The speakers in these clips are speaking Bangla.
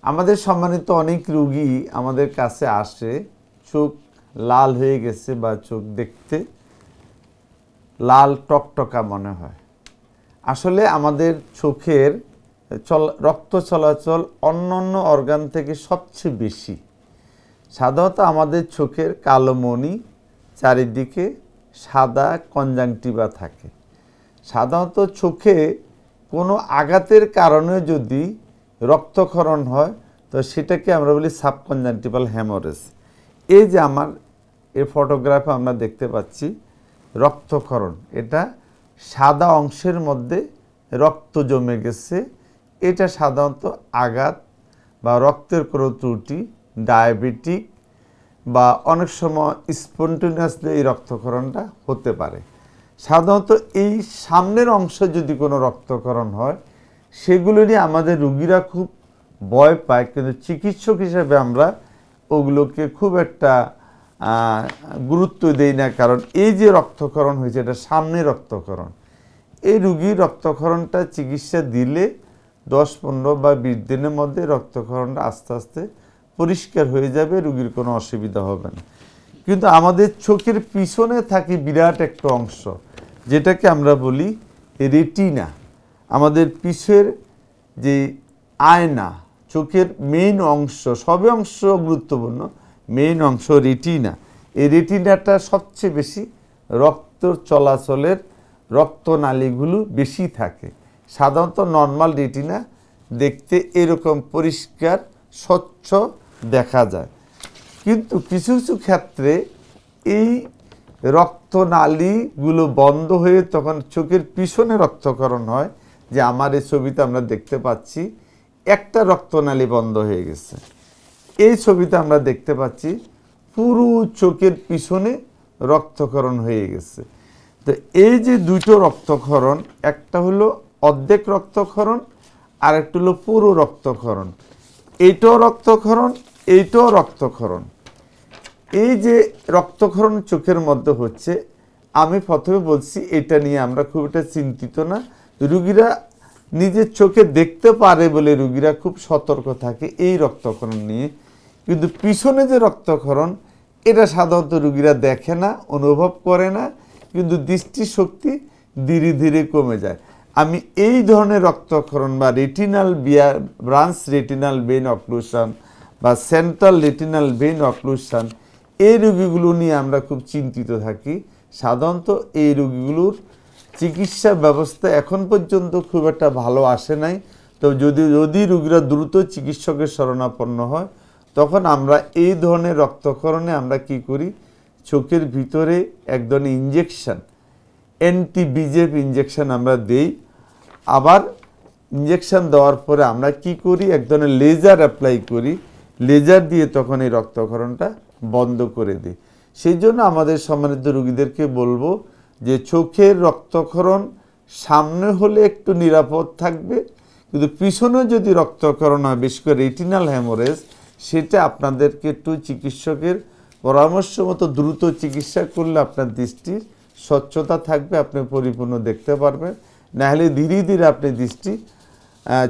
আমাদের সম্মানিত অনেক রোগী আমাদের কাছে আসে, চোখ লাল হয়ে গেছে বা চোখ দেখতে লাল টকটকা মনে হয়। আসলে আমাদের চোখের রক্ত চলাচল অন্যান্য অর্গান থেকে সবচেয়ে বেশি। সাধারণত আমাদের চোখের কালো মণি, চারিদিকে সাদা কনজাংটিভা থাকে। সাধারণত চোখে কোনো আঘাতের কারণে যদি রক্তক্ষরণ হয় তো সেটাকে আমরা বলি সাবকনজাংটিভাল হ্যামোরেজ। এই যে আমার এই ফটোগ্রাফে আমরা দেখতে পাচ্ছি রক্তক্ষরণ, এটা সাদা অংশের মধ্যে রক্ত জমে গেছে। এটা সাধারণত আঘাত বা রক্তের কোনো ত্রুটি, ডায়াবেটিক বা অনেক সময় স্পন্টেনিয়াসলি এই রক্তক্ষরণটা হতে পারে। সাধারণত এই সামনের অংশে যদি কোনো রক্তক্ষরণ হয় সেগুলো নিয়ে আমাদের রোগীরা খুব ভয় পায়, কিন্তু চিকিৎসক হিসেবে আমরা ওগুলোকে খুব একটা গুরুত্ব দেই না, কারণ এই যে রক্তক্ষরণ হয়েছে এটা সামনে রক্তক্ষরণ। এই রোগীর রক্তক্ষরণটা চিকিৎসা দিলে 10-15 বা 20 দিনের মধ্যে রক্তক্ষরণটা আস্তে আস্তে পরিষ্কার হয়ে যাবে, রোগীর কোনো অসুবিধা হবে না। কিন্তু আমাদের চোখের পিছনে থাকে বিরাট একটা অংশ যেটাকে আমরা বলি রেটিনা। আমাদের পিছের যে আয়না, চোখের মেইন অংশ, সবই অংশ গুরুত্বপূর্ণ, মেইন অংশ রেটিনা। এই রেটিনাটা সবচেয়ে বেশি রক্ত চলাচলের রক্তনালীগুলো বেশি থাকে। সাধারণত নর্মাল রেটিনা দেখতে এরকম পরিষ্কার স্বচ্ছ দেখা যায়, কিন্তু কিছু কিছু ক্ষেত্রে এই রক্তনালীগুলো বন্ধ হয়ে তখন চোখের পিছনে রক্তক্ষরণ হয়। যে আমার এই ছবিতে আমরা দেখতে পাচ্ছি একটা রক্তনালী বন্ধ হয়ে গেছে। এই ছবিতে আমরা দেখতে পাচ্ছি পুরো চোখের পিছনে রক্তক্ষরণ হয়ে গেছে। তো এই যে দুটো রক্তক্ষরণ, একটা হলো অর্ধেক রক্তক্ষরণ আর একটা হলো পুরো রক্তক্ষরণ। এইটাও রক্তক্ষরণ, এইটাও রক্তক্ষরণ। এই যে রক্তক্ষরণ চোখের মধ্যে হচ্ছে, আমি প্রথমে বলছি এটা নিয়ে আমরা খুব একটা চিন্তিত না। রুগীরা নিজের চোখে দেখতে পারে বলে রুগীরা খুব সতর্ক থাকে এই রক্তক্ষরণ নিয়ে। কিন্তু পিছনে যে রক্তক্ষরণ এটা সাধারণত রুগীরা দেখে না, অনুভব করে না, কিন্তু দৃষ্টিশক্তি ধীরে ধীরে কমে যায়। আমি এই ধরনের রক্তক্ষরণ বা retinal branch retinal vein occlusion বা সেন্ট্রাল রেটিনাল ভেইন অক্লুশন, এই রোগীগুলো নিয়ে আমরা খুব চিন্তিত থাকি। সাধারণত এই রোগীগুলোর চিকিৎসা ব্যবস্থা এখন পর্যন্ত খুব একটা ভালো আসে নাই। তো যদি রোগীরা দ্রুত চিকিৎসকের শরণাপন্ন হয় তখন আমরা এই ধরনের রক্তক্ষরণে আমরা কি করি, চোখের ভিতরে এক ধরনের ইঞ্জেকশন, অ্যান্টি-বিজেপ ইঞ্জেকশন আমরা দেই। আবার ইঞ্জেকশন দেওয়ার পরে আমরা কি করি, এক ধরনের লেজার অ্যাপ্লাই করি, লেজার দিয়ে তখন এই রক্তক্ষরণটা বন্ধ করে দিই। সেই জন্য আমাদের সম্মানিত রোগীদেরকে বলবো যে চোখের রক্তক্ষরণ সামনে হলে একটু নিরাপদ থাকবে, কিন্তু পিছনে যদি রক্তক্ষরণ হয়, বিশেষ করে রেটিনাল হ্যামোরেজ, সেটা আপনাদেরকে একটু চিকিৎসকের পরামর্শ মতো দ্রুত চিকিৎসা করলে আপনার দৃষ্টির স্বচ্ছতা থাকবে, আপনি পরিপূর্ণ দেখতে পারবেন। নাহলে ধীরে ধীরে আপনি দৃষ্টি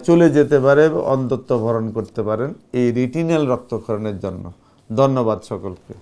চলে যেতে পারে, অন্ধত্ব বরণ করতে পারেন এই রেটিনাল রক্তক্ষরণের জন্য। ধন্যবাদ সকলকে।